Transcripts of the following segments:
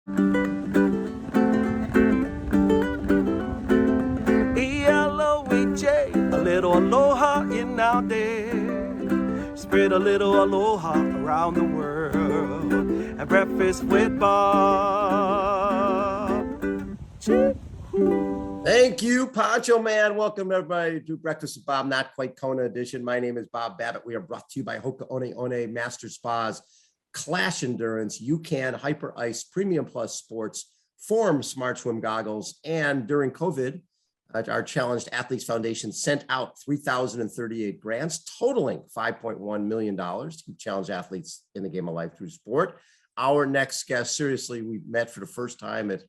E-L-O-E-J, a little aloha in our day. Spread a little aloha around the world at breakfast with Bob. Thank you, Poncho Man. Welcome everybody to Breakfast with Bob, not quite Kona edition. My name is Bob Babbitt. We are brought to you by Hoka One One Master Spas, Clash Endurance, UCAN, Hyper Ice, Premium Plus Sports, Form Smart Swim Goggles, and during COVID, our Challenged Athletes Foundation sent out 3,038 grants, totaling $5.1 million to keep challenged athletes in the game of life through sport. Our next guest, seriously, we met for the first time at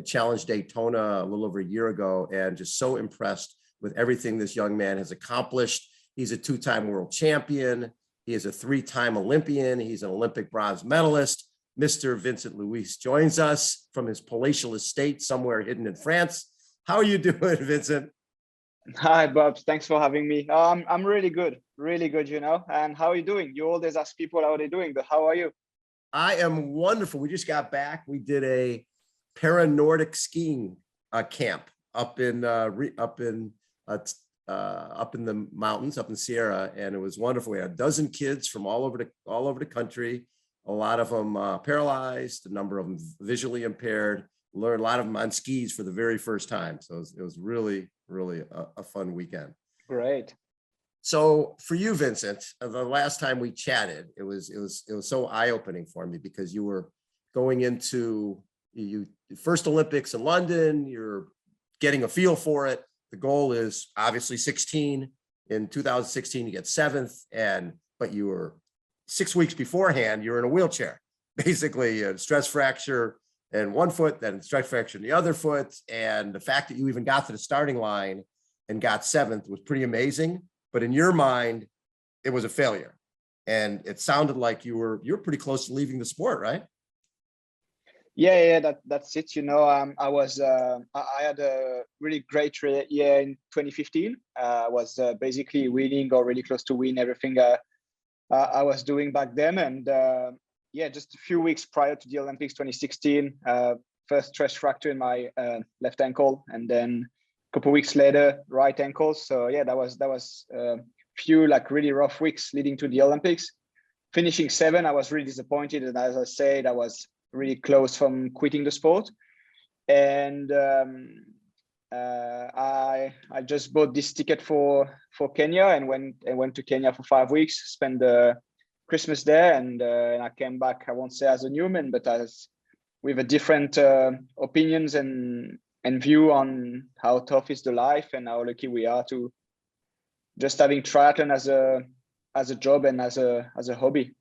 Challenge Daytona a little over a year ago, and just so impressed with everything this young man has accomplished. He's a two-time world champion. He is a three-time Olympian. He's an Olympic bronze medalist. Mr. Vincent Luis joins us from his palatial estate somewhere hidden in France. How are you doing, Vincent? Hi, Bob. Thanks for having me. I'm really good, you know. And how are you doing? You always ask people how they're doing, but how are you? I am wonderful. We just got back. We did a para-Nordic skiing camp up in the mountains, up in Sierra, and it was wonderful. We had a dozen kids from all over the country. A lot of them paralyzed, a number of them visually impaired. Learned a lot of them on skis for the very first time. So it was really, really a fun weekend. Great. So for you, Vincent, the last time we chatted, it was so eye-opening for me because you were going into first Olympics in London. You're getting a feel for it. The goal is obviously 16. In 2016, you get seventh, but you were 6 weeks beforehand, you were in a wheelchair, basically a stress fracture in one foot, then stress fracture in the other foot. And the fact that you even got to the starting line and got seventh was pretty amazing. But in your mind, it was a failure. And it sounded like you're pretty close to leaving the sport, right? Yeah, that's it. You know, I had a really great year in 2015. I was basically winning or really close to win everything I was doing back then. And just a few weeks prior to the Olympics 2016, first stress fracture in my left ankle, and then a couple of weeks later, right ankle. So yeah, that was few like really rough weeks leading to the Olympics. Finishing 7, I was really disappointed, and as I said, I was really close from quitting the sport. And I just bought this ticket for Kenya and went to Kenya for 5 weeks, spent the Christmas there, and I came back, I won't say as a human, but as with a different opinions and view on how tough is the life and how lucky we are to just having triathlon as a job and as a hobby.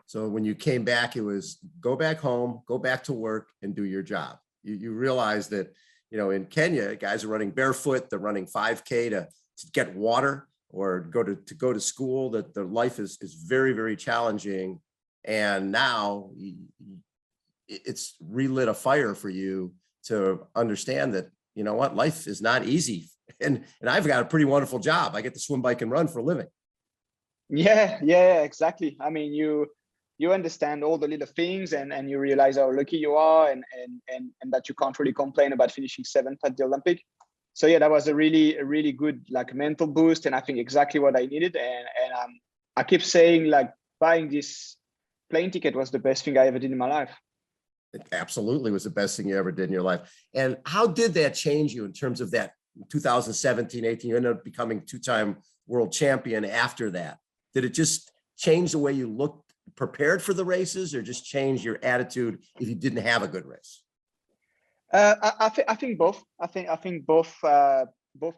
So when you came back, it was go back home, go back to work, and do your job. You realize that, you know, in Kenya, guys are running barefoot, they're running 5K to get water or go to school, that their life is very, very challenging. And now it's relit a fire for you to understand that, you know what, life is not easy. And I've got a pretty wonderful job. I get to swim, bike, and run for a living. Yeah, exactly. I mean, you understand all the little things, and you realize how lucky you are, and that you can't really complain about finishing 7th at the Olympic. So yeah, that was a really good like mental boost, and I think exactly what I needed. And I keep saying like buying this plane ticket was the best thing I ever did in my life. It absolutely was the best thing you ever did in your life. And how did that change you in terms of that 2017, 18, you ended up becoming two-time world champion after that? Did it just change the way you looked prepared for the races, or just change your attitude if you didn't have a good race? I think both. I think both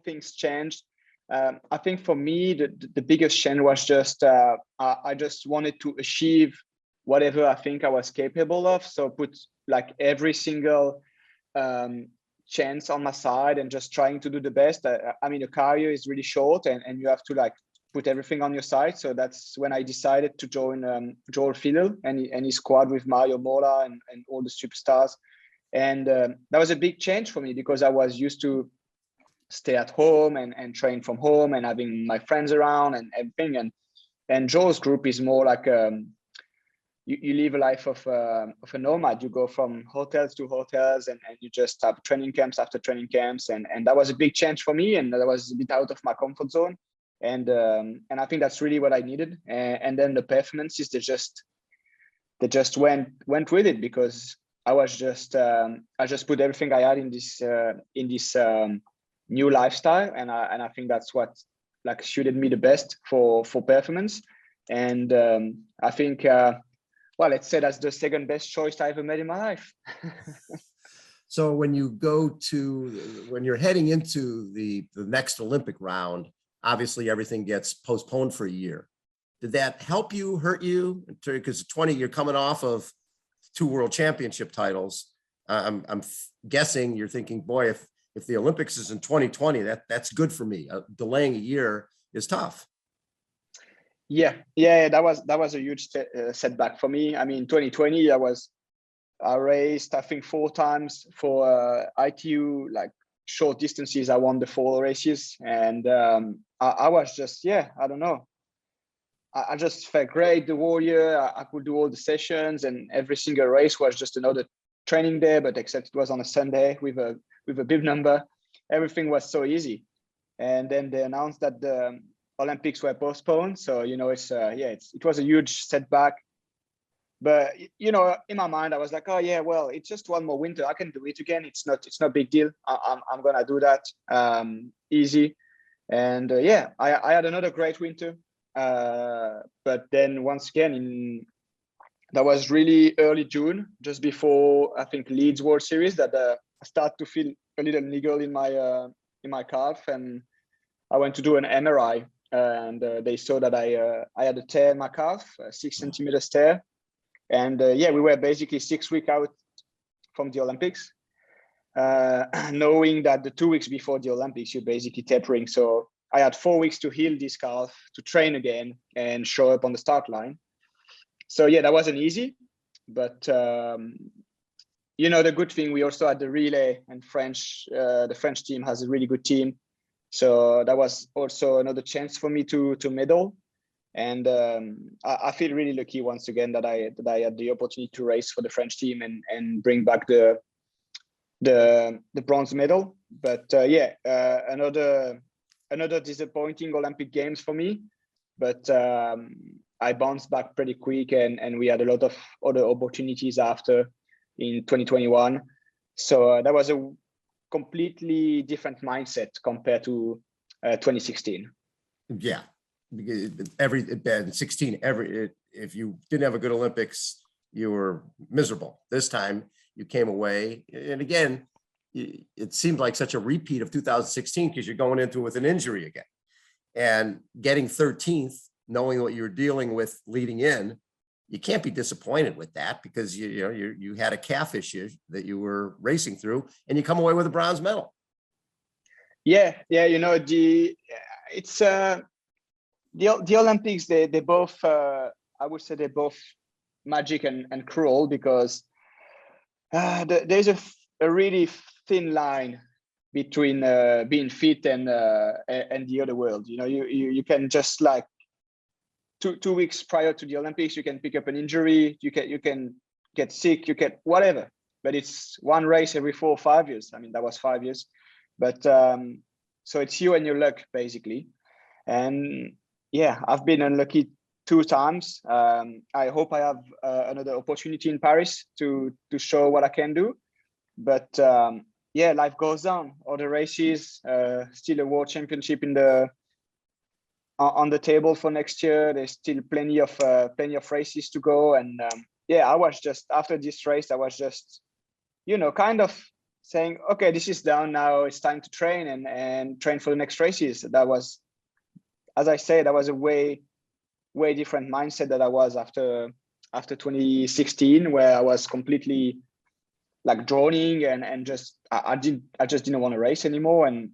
things changed. I think for me, the biggest change was just I just wanted to achieve whatever I think I was capable of. So put like every single chance on my side and just trying to do the best. I mean, a career is really short, and you have to like put everything on your side. So that's when I decided to join Joel Fiddle and his squad with Mario Mola and all the superstars. And that was a big change for me because I was used to stay at home and train from home and having my friends around and everything. And Joel's group is more like you live a life of a nomad. You go from hotels to hotels, and you just have training camps after training camps, and that was a big change for me, and that was a bit out of my comfort zone, and I think that's really what I needed. And then the performances, they just went with it, because I was just I just put everything I had in this new lifestyle, and I think that's what like suited me the best for performance. And I think well, let's say that's the second best choice I ever made in my life. So when you're heading into the next Olympic round, obviously everything gets postponed for a year. Did that help you, hurt you? Because you're coming off of 2 world championship titles. I'm guessing you're thinking, boy, if the Olympics is in 2020, that's good for me. Delaying a year is tough. Yeah, that was a huge setback for me. I mean, 2020, I raced, I think, 4 times for ITU, like short distances. I won the 4 races, and I was just, I don't know. I just felt great the whole year. I could do all the sessions, and every single race was just another training day, but except it was on a Sunday with a bib number. Everything was so easy. And then they announced that the Olympics were postponed. So, it was a huge setback. But, in my mind, I was like, oh yeah, well, it's just one more winter. I can do it again. It's no big deal. I'm going to do that easy. And I had another great winter. But then once again, that was really early June, just before, I think, Leeds World Series, that I started to feel a little niggle in my calf, and I went to do an MRI, and they saw that I had a tear in my calf, a 6 centimeters tear, and we were basically 6 weeks out from the Olympics, knowing that the 2 weeks before the Olympics you're basically tapering. So I had 4 weeks to heal this calf, to train again, and show up on the start line. So that wasn't easy, but the good thing, we also had the relay, and the French team has a really good team. So that was also another chance for me to medal. And I feel really lucky once again that I had the opportunity to race for the French team and bring back the bronze medal. But another disappointing Olympic Games for me. But I bounced back pretty quick, and we had a lot of other opportunities after in 2021. So that was a completely different mindset compared to 2016. Yeah, in 16, if you didn't have a good Olympics, you were miserable. This time you came away, and again, it seemed like such a repeat of 2016, because you're going into it with an injury again, and getting 13th, knowing what you were dealing with leading in, you can't be disappointed with that, because you had a calf issue that you were racing through, and you come away with a bronze medal. The Olympics, they both I would say they're both magic and cruel, because there's a really thin line between being fit and the other world. You can just, like, two weeks prior to the Olympics, you can pick up an injury, you can get sick, you get whatever, but it's one race every 4 or 5 years. I mean, that was 5 years, but so it's you and your luck, basically. And I've been unlucky 2 times. I hope I have another opportunity in Paris to show what I can do, but life goes on. Other races, still a world championship on the table for next year. There's still plenty of races to go, and I was just, after this race, I was just kind of saying, okay, this is done now, it's time to train and train for the next races. That was, as I say, that was a way different mindset that I was after 2016, where I was completely, like, drowning, and just I just didn't want to race anymore. And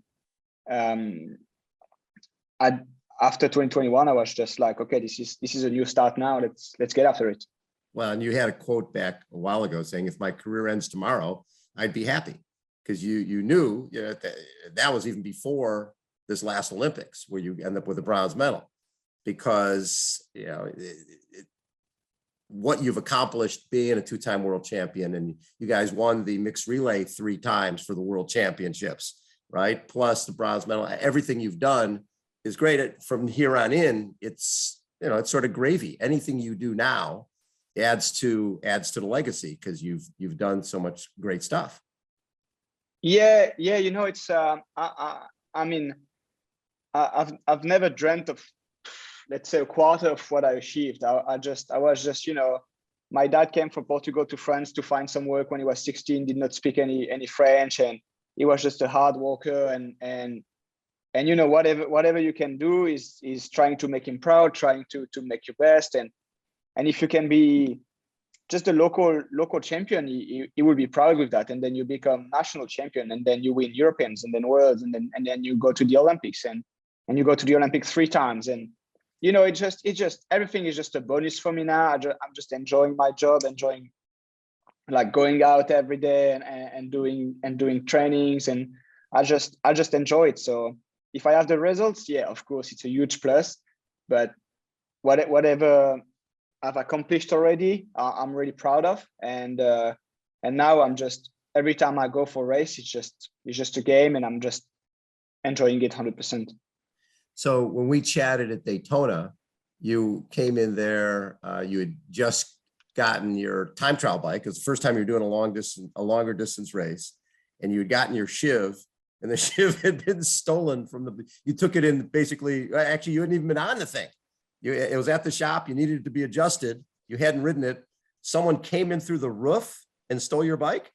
after 2021, I was just like, okay, this is a new start now. Let's get after it. Well, and you had a quote back a while ago saying, if my career ends tomorrow, I'd be happy, because you knew that was even before this last Olympics, where you end up with a bronze medal, because what you've accomplished being a two-time world champion, and you guys won the mixed relay 3 times for the world championships, right? Plus the bronze medal, everything you've done is great. From here on in, it's, you know, it's sort of gravy. Anything you do now adds to the legacy, because you've done so much great stuff. Yeah, you know, it's I mean, I've never dreamt of, let's say, a quarter of what I achieved. I was just, you know, my dad came from Portugal to France to find some work when he was 16, did not speak any French, and he was just a hard worker, and you know, whatever you can do is trying to make him proud, trying to make your best, and if you can be just a local champion, he will be proud with that, and then you become national champion, and then you win Europeans, and then worlds, and then you go to the Olympics, and you go to the Olympics 3 times, and you know, it just everything is just a bonus for me now. I'm just enjoying my job, enjoying like going out every day and doing trainings, and I just enjoy it. So if I have the results, yeah, of course it's a huge plus, but whatever I've accomplished already, I'm really proud of, and now I'm just, every time I go for a race, it's just a game, and I'm just enjoying it 100%. So when we chatted at Daytona, you came in there, you had just gotten your time trial bike. It was the first time you're doing a longer distance race, and you had gotten your Shiv, and the Shiv had been stolen from you took it in, basically, actually you hadn't even been on the thing. It was at the shop, you needed it to be adjusted. You hadn't ridden it. Someone came in through the roof and stole your bike?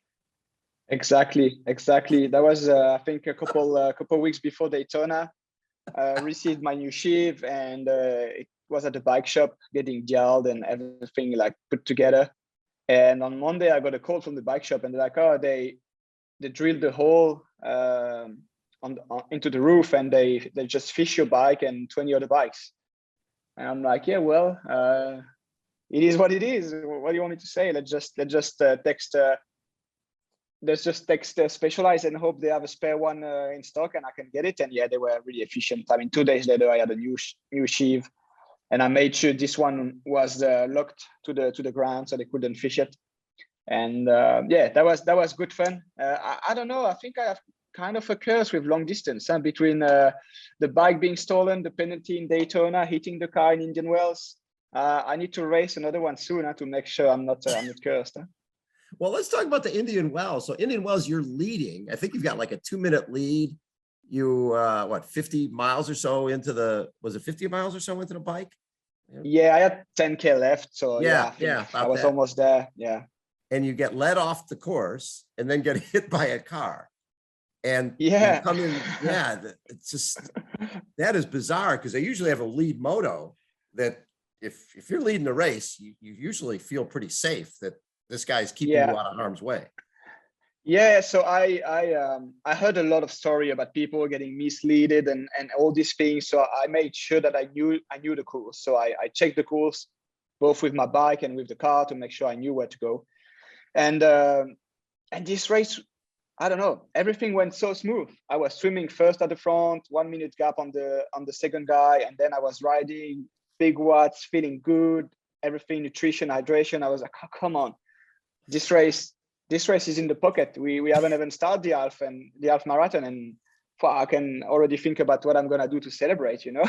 Exactly. That was, I think, a couple weeks before Daytona. Received my new Shiv, and it was at the bike shop getting dialed and everything like put together. And on Monday, I got a call from the bike shop, and they're like, oh, they drilled the hole into the roof, and they just fish your bike and 20 other bikes. And I'm like, yeah, well, it is what it is. What do you want me to say? Let's just text. Let's just text Specialized and hope they have a spare one in stock, and I can get it. And yeah, they were really efficient. I mean, 2 days later, I had a new Shiv, and I made sure this one was locked to the ground, so they couldn't fish it. And yeah, that was good fun. I don't know. I think I have kind of a curse with long distance, between the bike being stolen, the penalty in Daytona, hitting the car in Indian Wells. I need to race another one soon to make sure I'm not cursed. Well, let's talk about the Indian Wells. So Indian Wells, you're leading. I think you've got like a 2-minute lead. You, 50 miles or so into was it 50 miles or so into the bike? Yeah, I had 10K left. So yeah, I was almost there. Yeah. And you get led off the course and then get hit by a car. And yeah, you come in, yeah, it's just, that is bizarre, because they usually have a lead moto that if you're leading the race, you usually feel pretty safe that this guy's keeping you out of harm's way. Yeah, so I heard a lot of story about people getting misleaded and all these things. So I made sure that I knew the course. So I checked the course both with my bike and with the car to make sure I knew where to go. And this race, I don't know, everything went so smooth. I was swimming first at the front, 1 minute gap on the second guy, and then I was riding big watts, feeling good, everything, nutrition, hydration. I was like, oh, come on, this race is in the pocket. We haven't even started the half marathon, and I can already think about what I'm gonna do to celebrate. You know,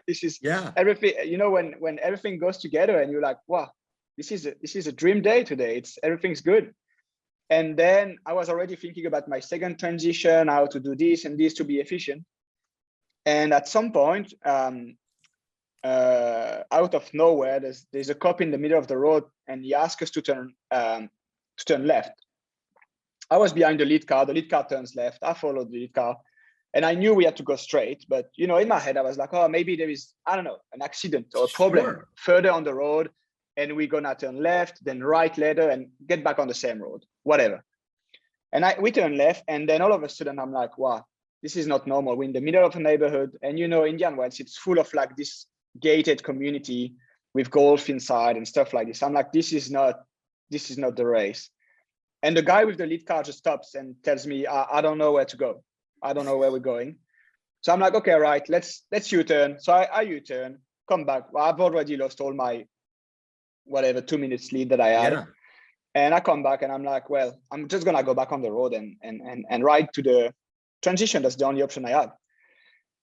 this is everything. You know, when everything goes together, and you're like, wow, this is a dream day today. Everything's good. And then I was already thinking about my second transition, how to do this and this to be efficient. And at some point, out of nowhere, there's a cop in the middle of the road, and he asked us to turn left. I was behind the lead car. The lead car turns left. I followed the lead car, and I knew we had to go straight. But you know, in my head, I was like, oh, maybe there is, I don't know, an accident or a problem further on the road, and we're gonna turn left, then right later, and get back on the same road, whatever. And we turn left, and then all of a sudden, I'm like, wow, this is not normal. We're in the middle of a neighborhood, and you know, Indian Wells, it's full of like this gated community with golf inside and stuff like this. I'm like, this is not the race. And the guy with the lead car just stops and tells me, I don't know where to go. I don't know where we're going. So I'm like, okay, right, let's U-turn. So I U-turn, come back. Well, I've already lost all my whatever 2 minutes lead that I had. Yeah. And I come back and I'm like, well, I'm just gonna go back on the road and ride to the transition. That's the only option I have.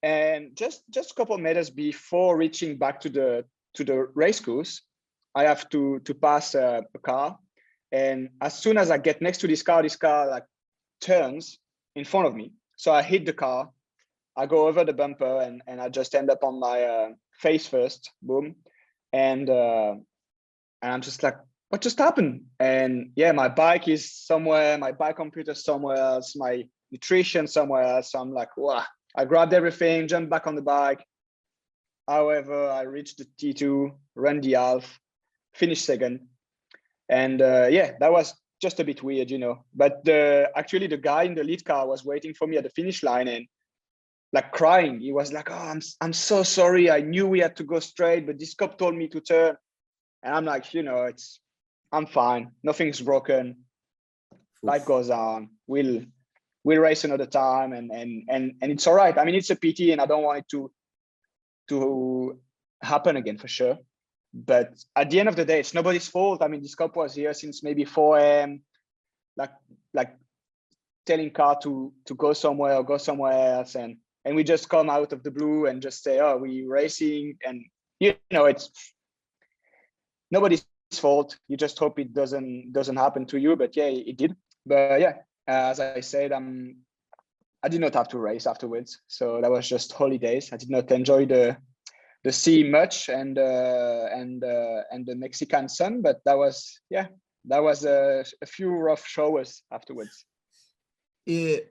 And just a couple of meters before reaching back to the race course, I have to pass a car. And as soon as I get next to this car like turns in front of me. So I hit the car, I go over the bumper, and I just end up on my face first, boom. And I'm just like, what just happened? And yeah, my bike is somewhere, my bike computer somewhere else, my nutrition somewhere else. So I'm like, wow. I grabbed everything, jumped back on the bike. However, I reached the T2, ran the half, finished second. And yeah, that was just a bit weird, you know. But actually the guy in the lead car was waiting for me at the finish line and like crying. He was like, oh, I'm so sorry. I knew we had to go straight, but this cop told me to turn. And I'm like, you know, I'm fine. Nothing's broken. Life goes on. We'll race another time, and it's all right. I mean, it's a PT, and I don't want it to happen again for sure. But at the end of the day, it's nobody's fault. I mean, this cop was here since maybe 4 a.m. like telling car to go somewhere or go somewhere else, and we just come out of the blue and just say, oh, we racing, and you know, it's nobody's fault. You just hope it doesn't happen to you. But yeah, it did. But yeah, as I said, I did not have to race afterwards, so that was just holidays. I did not enjoy the sea much and the Mexican sun, but that was a few rough showers afterwards.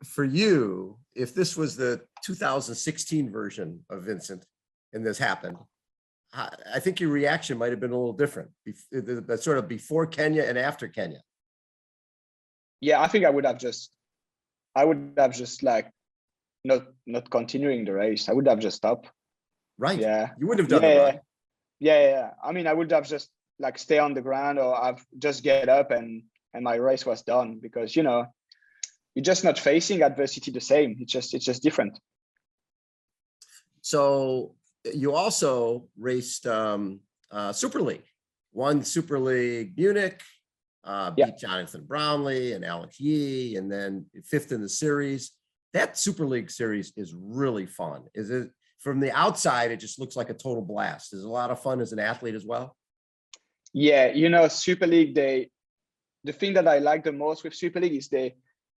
For you, if this was the 2016 version of Vincent and this happened, I think your reaction might have been a little different, sort of before Kenya and after Kenya. Yeah, I think I would have just like not continuing the race. I would have just stopped. Right. Yeah. You wouldn't have done it. Right? Yeah. I mean, I would have just like stay on the ground, or I've just get up and my race was done, because, you know, you're just not facing adversity the same. It's just different. So you also raced Super League, won Super League Munich, beat Jonathan Brownlee and Alex Yee, and then 5th in the series. That Super League series is really fun. Is it? From the outside, it just looks like a total blast. Is it a lot of fun as an athlete as well? Yeah, you know, Super League, the thing that I like the most with Super League is they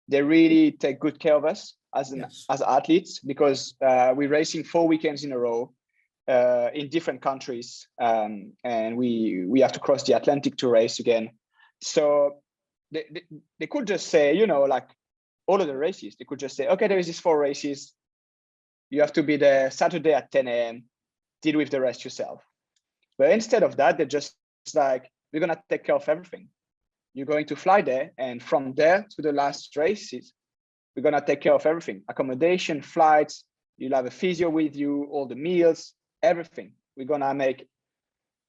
really take good care of us as athletes, because we're racing 4 weekends in a row in different countries, and we have to cross the Atlantic to race again. So they could just say, you know, like all of the races, they could just say, okay, there is these 4 races. You have to be there Saturday at 10 a.m. Deal with the rest yourself. But instead of that, they're just like, we're going to take care of everything. You're going to fly there, and from there to the last races, we're going to take care of everything. Accommodation, flights, you'll have a physio with you, all the meals, everything. We're going to make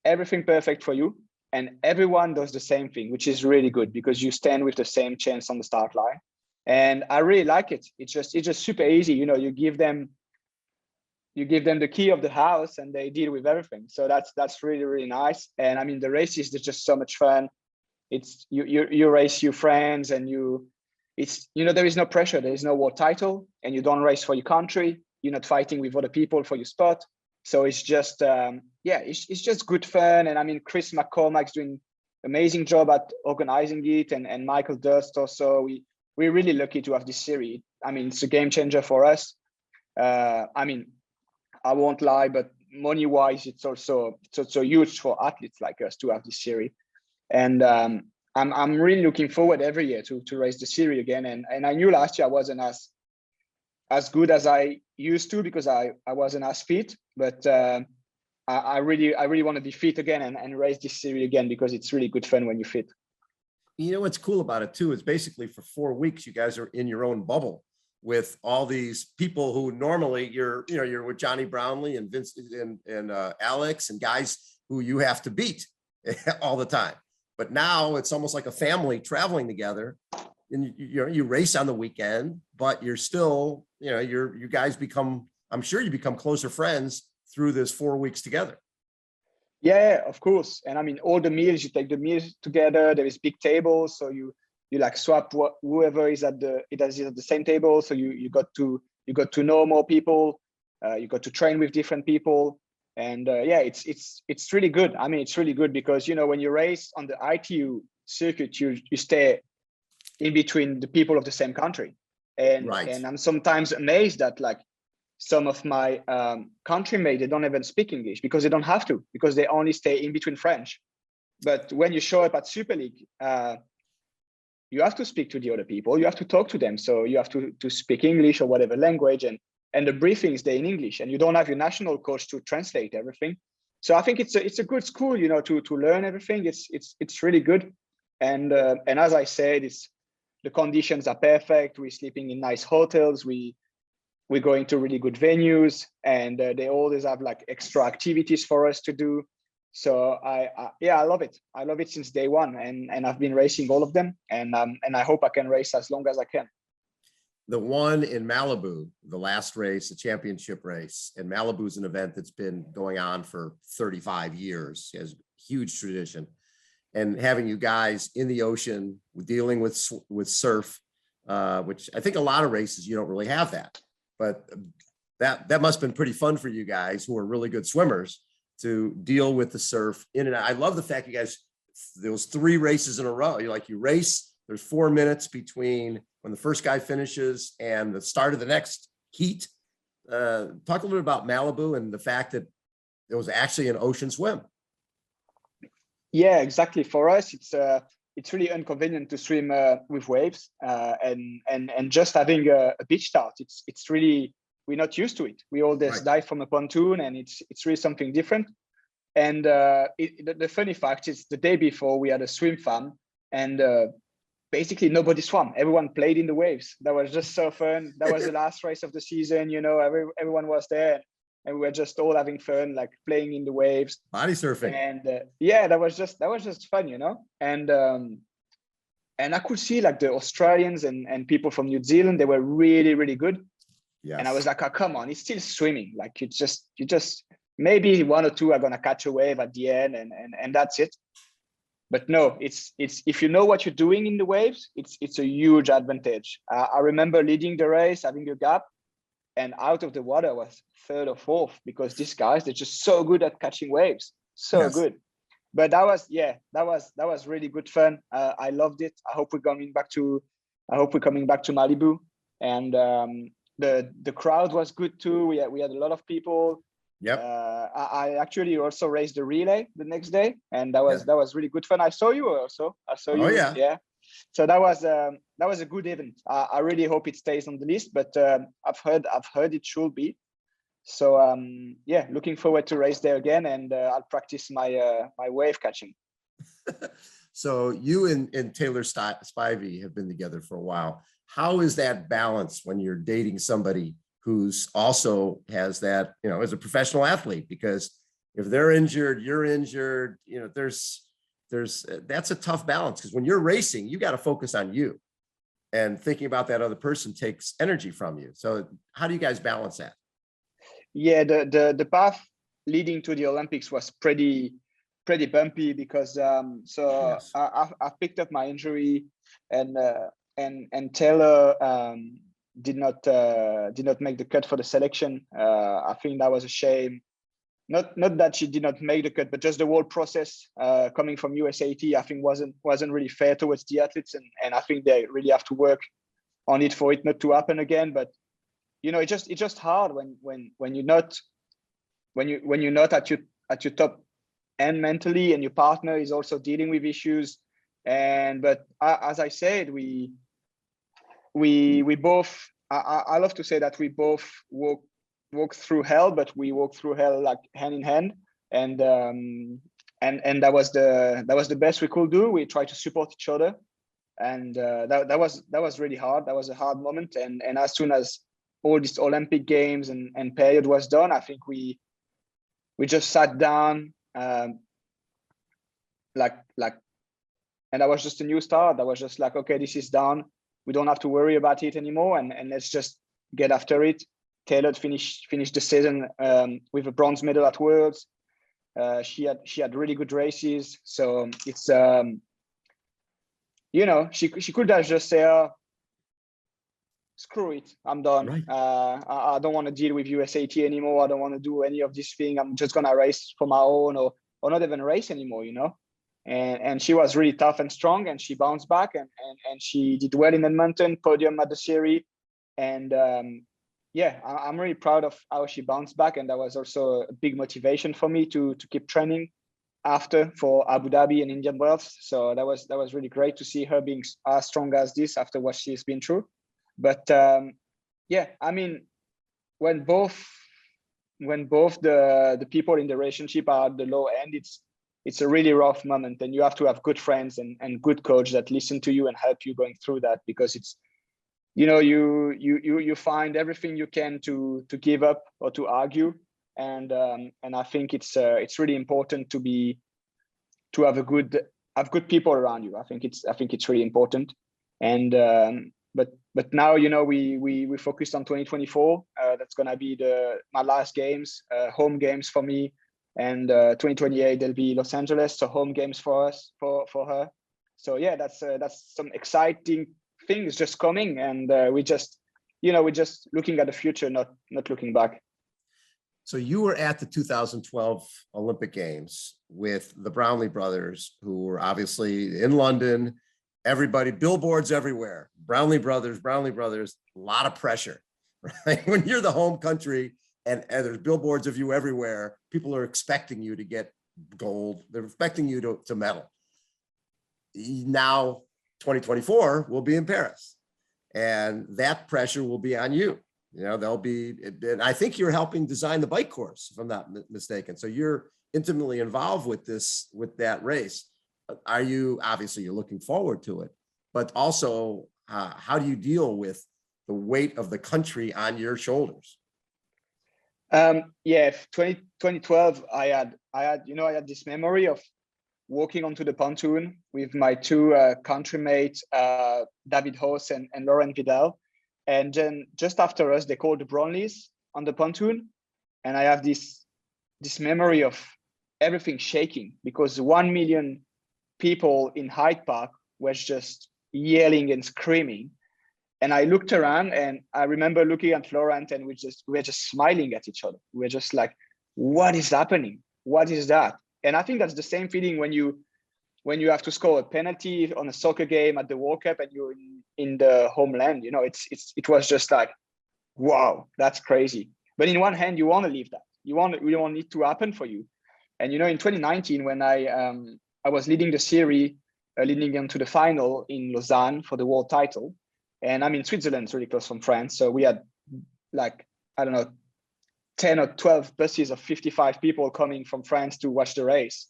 everything perfect for you. And everyone does the same thing, which is really good, because you stand with the same chance on the start line. And I really like it. It's just super easy. You know, you give them the key of the house and they deal with everything. So that's really, really nice. And I mean, the races, they're just so much fun. It's you race your friends, and there is no pressure. There is no world title, and you don't race for your country. You're not fighting with other people for your spot. So it's just, it's just good fun. And I mean, Chris McCormack's doing amazing job at organizing it, and Michael Durst also. We're really lucky to have this series. I mean, it's a game changer for us. I mean, I won't lie, but money-wise, it's also huge for athletes like us to have this series. And I'm really looking forward every year to race the series again. And I knew last year I wasn't as good as I used to, because I wasn't as fit. But I really want to be fit again and race this series again, because it's really good fun when you're fit. You know what's cool about it too is basically for 4 weeks you guys are in your own bubble with all these people who normally you're with Johnny Brownlee and Vincent and Alex and guys who you have to beat all the time. But now it's almost like a family traveling together, and you race on the weekend, but you're still, you guys become, I'm sure you become closer friends through this 4 weeks together. Yeah, of course. And I mean, all the meals, you take the meals together. There is big tables, so you like swap whoever is at the same table. So you got to know more people. You got to train with different people, and yeah, it's really good. I mean, it's really good because when you race on the ITU circuit, you stay in between the people of the same country, and Right. and I'm sometimes amazed that like some of my countrymates, they don't even speak English because they don't have to, because they only stay in between French. But when you show up at Super League, you have to speak to the other people. You have to talk to them. So you have to speak English or whatever language, and the briefings they're in English, and you don't have your national coach to translate everything. So I think it's a good school, to learn everything. It's really good, and as I said, the conditions are perfect. We're sleeping in nice hotels. We're going to really good venues, and they always have like extra activities for us to do. So I love it. I love it since day one, and I've been racing all of them, and I hope I can race as long as I can. The one in Malibu, the last race, the championship race, and Malibu is an event that's been going on for 35 years. It has huge tradition, and having you guys in the ocean dealing with surf, which I think a lot of races you don't really have that. But that must have been pretty fun for you guys who are really good swimmers to deal with the surf in and out. I love the fact you guys, those 3 races in a row. You race, there's 4 minutes between when the first guy finishes and the start of the next heat. Talk a little bit about Malibu and the fact that it was actually an ocean swim. Yeah, exactly. For us, it's really inconvenient to swim with waves, and just having a beach start. It's really, we're not used to it. We all just dive from a pontoon, and it's really something different. And the funny fact is, the day before we had a swim fan, and basically nobody swam. Everyone played in the waves. That was just so fun. That was the last race of the season. Everyone was there, and we were just all having fun, like playing in the waves, Body surfing. and yeah, that was just fun, and I could see like the Australians and people from New Zealand, they were really, really good. Yes. And I was like, oh, come on, it's still swimming. Like you just maybe 1 or 2 are gonna catch a wave at the end, and that's it. But no, it's if you know what you're doing in the waves, it's a huge advantage. I remember leading the race, having a gap, and out of the water was 3rd or 4th, because these guys, they're just so good at catching waves, so good. But that was really good fun. I loved it. I hope we're coming back to Malibu, and the crowd was good too. We had a lot of people. Yep. I actually also raced the relay the next day, and that was really good fun. I saw you also. You. Oh yeah. Yeah. So that was a good event. I really hope it stays on the list, but I've heard it should be. So yeah, looking forward to race there again, and I'll practice my wave catching. So you and Taylor Spivey have been together for a while. How is that balance when you're dating somebody who's also has that, as a professional athlete? Because if they're injured, you're injured, there's that's a tough balance, because when you're racing, you got to focus on you, and thinking about that other person takes energy from you. So how do you guys balance that? Yeah, the path leading to the Olympics was pretty bumpy, because Yes. I picked up my injury, and Taylor did not make the cut for the selection. I think that was a shame. Not that she did not make the cut, but just the whole process coming from USAT, I think wasn't really fair towards the athletes, and I think they really have to work on it for it not to happen again. But it's just hard when you're not at your top end mentally, and your partner is also dealing with issues. But as I said, we both, I love to say that we both walk through hell, but we walk through hell like hand in hand, and that was the best we could do. We tried to support each other, and that was really hard. That was a hard moment, and as soon as all this Olympic Games and period was done, I think we just sat down, and that was just a new start. That was just like, okay, this is done. We don't have to worry about it anymore, and let's just get after it. Taylor finished the season with a bronze medal at Worlds. She had really good races. So it's she could have just say, oh, screw it, I'm done. Right. I don't want to deal with USAT anymore. I don't want to do any of this thing. I'm just gonna race for my own, or not even race anymore, And she was really tough and strong, and she bounced back, and she did well in Edmonton, podium at the series. And I'm really proud of how she bounced back, and that was also a big motivation for me to keep training after for Abu Dhabi and Indian Wells. So that was really great to see her being as strong as this after what she's been through. But I mean, when both the people in the relationship are at the low end, it's a really rough moment, and you have to have good friends and good coach that listen to you and help you going through that, because it's, you find everything you can to give up or to argue, and I think it's really important to have good people around you. I think it's really important, and but now we focused on 2024. That's gonna be my last games, home games for me, and 2028 there'll be Los Angeles, so home games for us, for her. So yeah, that's some exciting things just coming, and we're just looking at the future, not looking back. So you were at the 2012 Olympic Games with the Brownlee brothers, who were obviously in London. Everybody, billboards everywhere. Brownlee brothers, a lot of pressure, right? When you're the home country and there's billboards of you everywhere, people are expecting you to get gold. They're expecting you to medal. Now, 2024 will be in Paris, and that pressure will be on you. They'll be, and I think you're helping design the bike course, if I'm not mistaken. So you're intimately involved with that race. Obviously you're looking forward to it, but also how do you deal with the weight of the country on your shoulders? 2012, I had this memory of walking onto the pontoon with my two countrymates, David Hoss and Laurent Vidal. And then just after us, they called the Brownlees on the pontoon. And I have this memory of everything shaking, because 1 million people in Hyde Park was just yelling and screaming. And I looked around, and I remember looking at Laurent, and we were just smiling at each other. We were just like, what is happening? What is that? And I think that's the same feeling when you have to score a penalty on a soccer game at the World Cup and you're in the homeland. It was just like, wow, that's crazy. But in one hand, you want to leave that. We want it to happen for you. And in 2019, when I was leading the series, leading into the final in Lausanne for the world title, and I'm in Switzerland, it's really close from France. So we had 10 or 12 buses of 55 people coming from France to watch the race.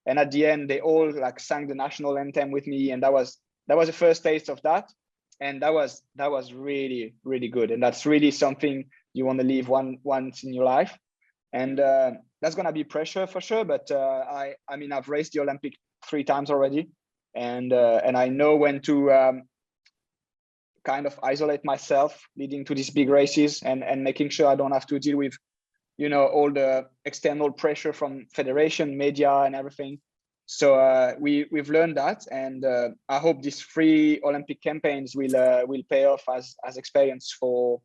And at the end, they all sang the national anthem with me, and that was the first taste of that, and that was really, really good. And that's really something you want to live once in your life, and that's gonna be pressure for sure. But I've raced the Olympic 3 times already, and I know when to kind of isolate myself leading to these big races, and making sure I don't have to deal with all the external pressure from federation, media, and everything. So we've learned that, and I hope these 3 Olympic campaigns will pay off as experience for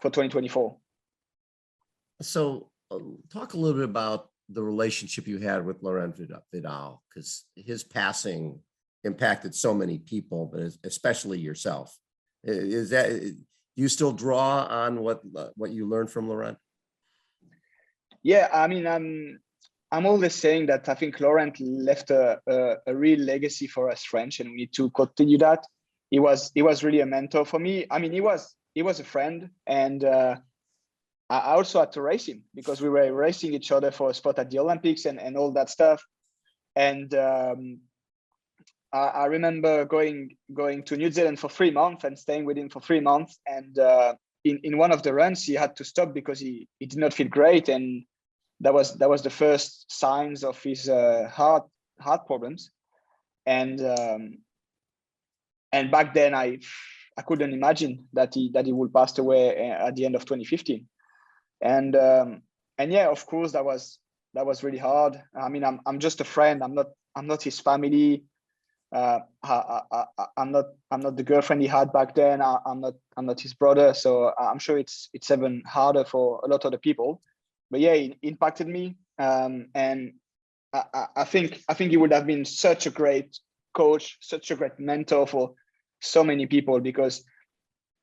2024. So talk a little bit about the relationship you had with Laurent Vidal, because his passing impacted so many people, but especially yourself. Do you still draw on what you learned from Laurent? Yeah, I'm always saying that I think Laurent left a real legacy for us French, and we need to continue that. He was really a mentor for me. He was a friend, and I also had to race him, because we were racing each other for a spot at the Olympics and all that stuff. And I remember going to New Zealand for 3 months and staying with him for 3 months. And in one of the runs, he had to stop because he did not feel great, and that was the first signs of his heart problems. And back then I couldn't imagine that he would pass away at the end of 2015. And yeah, of course, that was really hard. I mean, I'm just a friend. I'm not his family. I'm not the girlfriend he had back then. I'm not his brother. So I'm sure it's even harder for a lot of the people. But yeah, it impacted me. And I think he would have been such a great coach, such a great mentor for so many people, because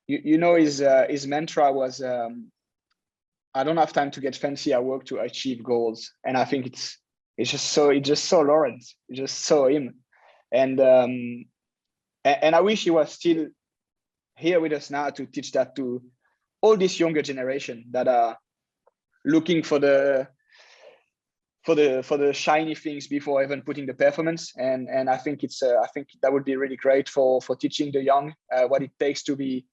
his mantra was, I don't have time to get fancy. I work to achieve goals. And I think it's just so Laurent. It's just so him. And I wish he was still here with us now to teach that to all this younger generation that are looking for the shiny things before even putting the performance. And I think I think that would be really great for teaching the young what it takes to be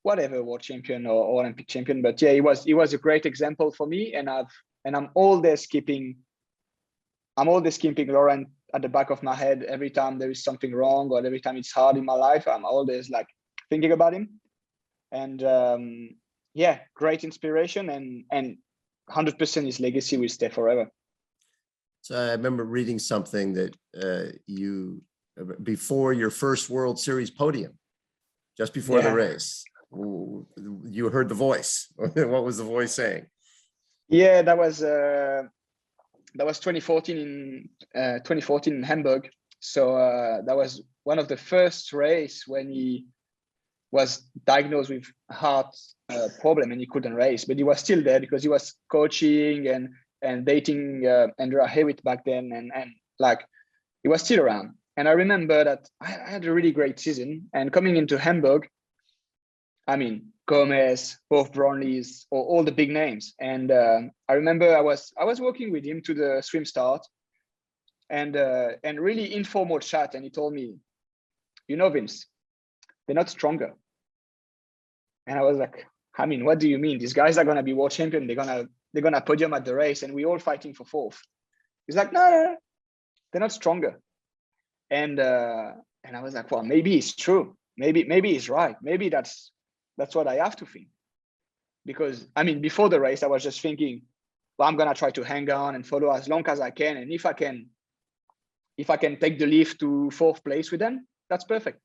whatever, world champion or Olympic champion. But yeah, he was a great example for me, and I'm always keeping Laurent at the back of my head every time there is something wrong or every time it's hard in my life. I'm always like thinking about him. And yeah, great inspiration, and 100% his legacy will stay forever. So I remember reading something that you, before your first World Series podium, just before the race, you heard the voice. What was the voice saying? Yeah, that was 2014 in Hamburg. So that was one of the first race when he was diagnosed with heart problem and he couldn't race, but he was still there because he was coaching and dating Andrea Hewitt back then, and like he was still around. And I remember that I had a really great season, and coming into Hamburg, I mean, Gomez, both Brownlees, or all the big names. And I remember I was working with him to the swim start, and really informal chat. And he told me, Vince, they're not stronger. And I was like, I mean, what do you mean? These guys are gonna be world champion. They're gonna podium at the race, and we're all fighting for fourth. He's like, no, they're not stronger. And I was like, well, maybe it's true. Maybe he's right. Maybe that's what I have to think. Because I mean, before the race, I was just thinking, well, I'm gonna try to hang on and follow as long as I can. And if I can take the lift to fourth place with them, that's perfect.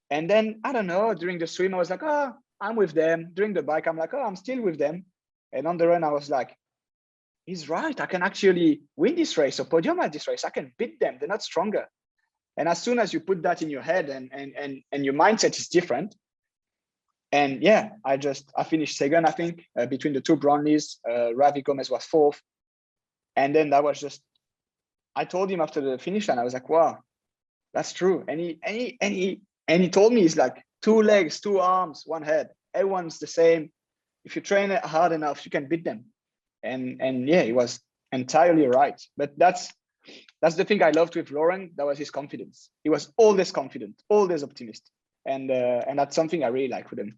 And then I don't know, during the swim, I was like, oh, I'm with them. During the bike, I'm like, oh, I'm still with them. And on the run, I was like, he's right. I can actually win this race or podium at this race. I can beat them. They're not stronger. And as soon as you put that in your head and your mindset is different. And yeah, I finished second, I think, between the two Brownlees. Javier Gomez was fourth. And then that was just, I told him after the finish line, I was like, wow, that's true. And he told me, it's like 2 legs, 2 arms, 1 head. Everyone's the same. If you train it hard enough, you can beat them. And yeah, he was entirely right. But that's the thing I loved with Laurent. That was his confidence. He was always confident, always optimistic. And that's something I really like with him.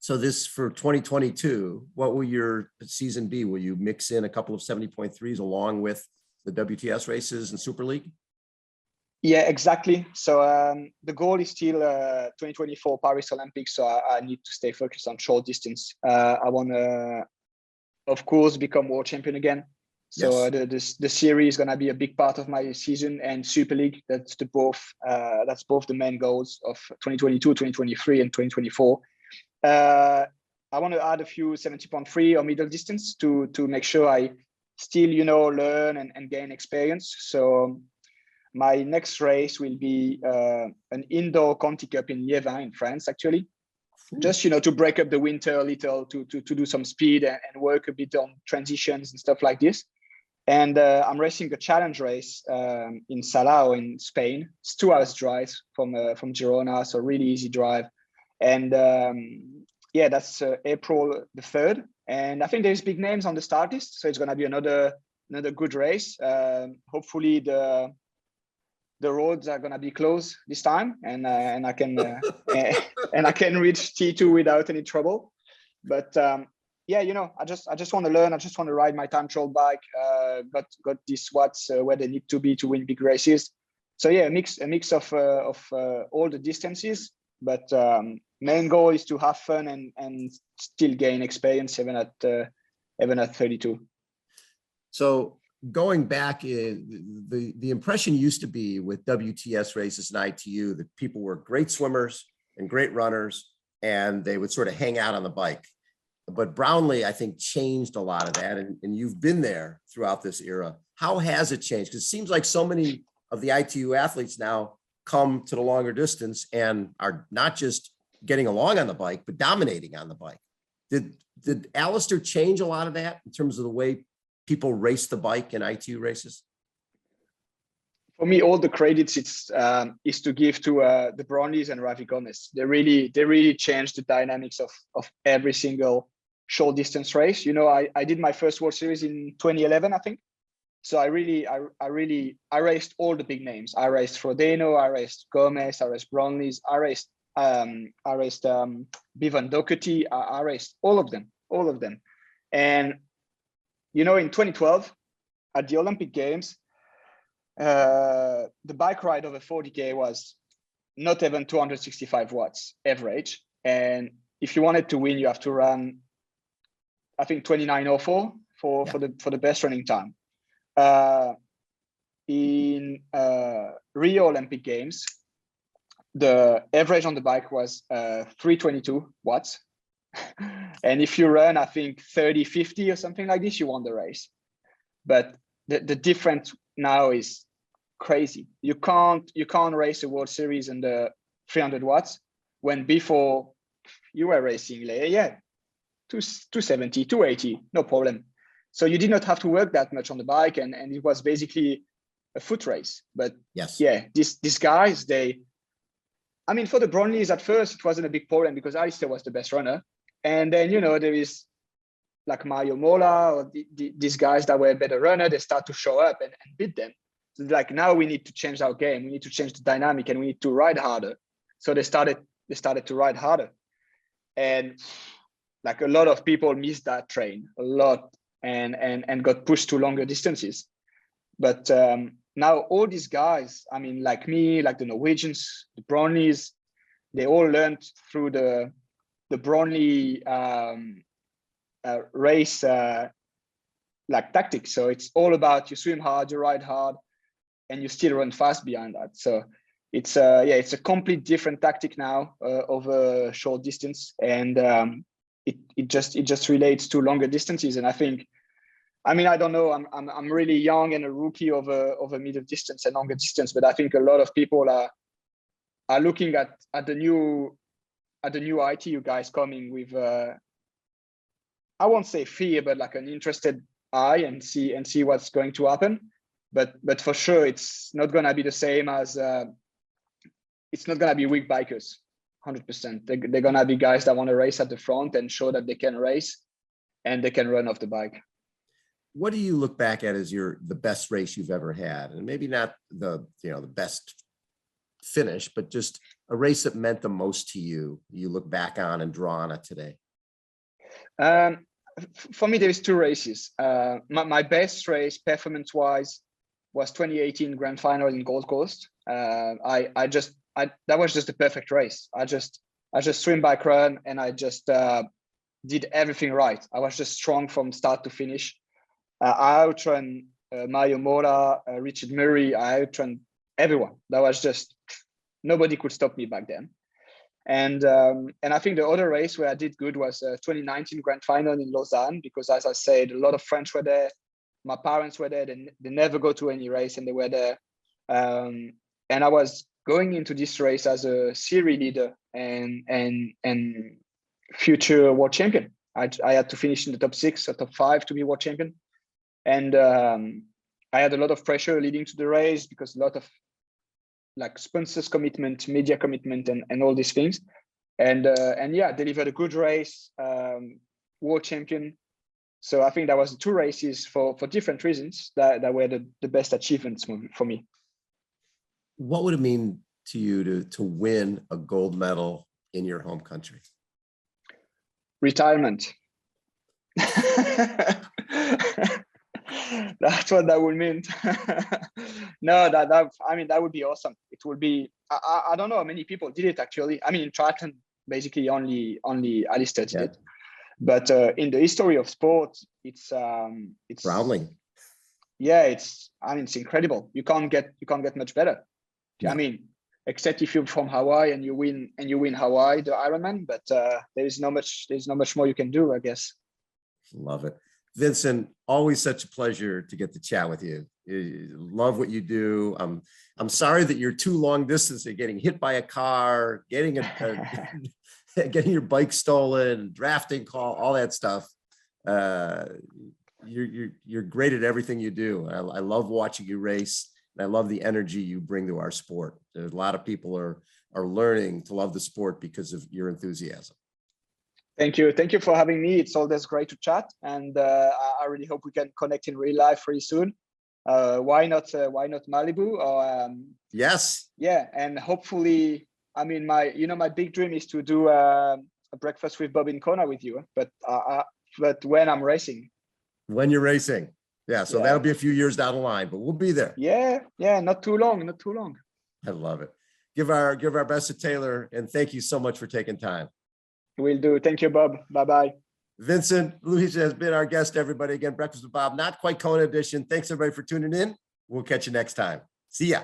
So this for 2022, what will your season be? Will you mix in a couple of 70.3s along with the WTS races and Super League? Yeah, exactly. So the goal is still 2024 Paris Olympics. So I need to stay focused on short distance. I want to, of course, become world champion again. So yes. The series is going to be a big part of my season, and Super League. That's both the main goals of 2022, 2023, and 2024. I want to add a few 70.3 or middle distance to make sure I still, learn and gain experience. So my next race will be an indoor Conti Cup in Liévin in France, actually. Just, to break up the winter a little, to do some speed and work a bit on transitions and stuff like this. And I'm racing a challenge race in Salao in Spain. It's 2 hours drive from Girona, so really easy drive. And yeah, that's April the 3rd. And I think there's big names on the start list, so it's going to be another good race. Hopefully the roads are going to be closed this time, and I can and I can reach T2 without any trouble. But yeah, I just want to learn. I just want to ride my time trial bike. Got these watts where they need to be to win big races. So yeah, a mix of all the distances. But main goal is to have fun and still gain experience even at 32. So going back, the impression used to be with WTS races and ITU that people were great swimmers and great runners, and they would sort of hang out on the bike. But Brownlee, I think, changed a lot of that, and you've been there throughout this era. How has it changed? Because it seems like so many of the ITU athletes now come to the longer distance and are not just getting along on the bike, but dominating on the bike. Did Alistair change a lot of that in terms of the way people race the bike in ITU races? For me, all the credits is to give to the Brownlees and Javier Gomez. They really changed the dynamics of every single short distance race. You know, I did my first World Series in 2011, I think. So I raced all the big names. I raced Frodeno, I raced Gomez, I raced Brownlees, I raced Bevan Doherty, I raced all of them. And you know, in 2012 at the Olympic Games, the bike ride over 40K was not even 265 watts average. And if you wanted to win, you have to run, I think 29:04 for the best running time. In Rio Olympic Games, the average on the bike was 322 watts. And if you run, I think 30:50 or something like this, you won the race. But the difference now is crazy. You can't race a World Series under 300 watts when before you were racing, 270, 280, no problem. So you did not have to work that much on the bike, and it was basically a foot race. But yes, yeah, these guys, I mean, for the Brownlees at first, it wasn't a big problem because Alistair was the best runner. And then, you know, there is like Mario Mola or these guys that were a better runner, they start to show up and beat them. So like, now we need to change our game. We need to change the dynamic and we need to ride harder. So they started to ride harder. And like a lot of people missed that train a lot and got pushed to longer distances. But now all these guys, I mean, like me, like the Norwegians, the Brownlees, they all learned through the Brownlee race like tactics. So it's all about you swim hard, you ride hard, and you still run fast behind that. So it's it's a complete different tactic now over short distance, and it just relates to longer distances. And I think, I mean, I don't know, I'm really young and a rookie over middle distance and longer distance, but I think a lot of people are looking at the new ITU guys coming with I won't say fear, but like an interested eye and see what's going to happen. But for sure, it's not gonna be the same as it's not gonna be weak bikers, 100%. They're gonna be guys that want to race at the front and show that they can race and they can run off the bike. What do you look back at as the best race you've ever had? And maybe not the best finish, but just a race that meant the most to you, you look back on and draw on it today. For me, there is two races. My best race performance-wise was 2018 Grand Final in Gold Coast. That was just the perfect race. I just swim, bike, run, and I just did everything right. I was just strong from start to finish. I outrun Mario Mora, Richard Murray. I outrun everyone. That was just, nobody could stop me back then. And I think the other race where I did good was 2019 Grand Final in Lausanne, because as I said, a lot of French were there. My parents were there. They never go to any race, and they were there. And I was going into this race as a series leader and future world champion. I had to finish in the top 6 or top 5 to be world champion. And I had a lot of pressure leading to the race because a lot of like sponsors commitment, media commitment, and all these things. And yeah, delivered a good race, world champion. So I think that was the two races for different reasons that were the best achievements for me. What would it mean to you to win a gold medal in your home country? Retirement. That's what that would mean. No, I mean, that would be awesome. It would be, I don't know how many people did it actually. I mean, in triathlon, basically only Alistair did it. But in the history of sport, it's Brownlee. yeah, it's incredible. You can't get much better. Yeah. I mean, except if you're from Hawaii and you win Hawaii, the Ironman, but there's not much more you can do, I guess. Love it. Vincent, always such a pleasure to get to chat with you. Love what you do. I'm sorry that you're too long distance and getting hit by a car, getting getting your bike stolen, drafting call, all that stuff. You're great at everything you do. I love watching you race, and I love the energy you bring to our sport. There's a lot of people are learning to love the sport because of your enthusiasm. Thank you for having me. It's always great to chat, and I really hope we can connect in real life very soon. Why not Malibu? Or yes, yeah, and hopefully, I mean, my big dream is to do a breakfast with Bob in Kona with you, but when I'm racing. When you're racing, yeah. So that'll be a few years down the line, but we'll be there. Yeah, not too long. I love it. Give our best to Taylor, and thank you so much for taking time. Will do. Thank you, Bob. Bye-bye. Vincent Luis has been our guest, everybody. Again, Breakfast with Bob, Not Quite Kona edition. Thanks, everybody, for tuning in. We'll catch you next time. See ya.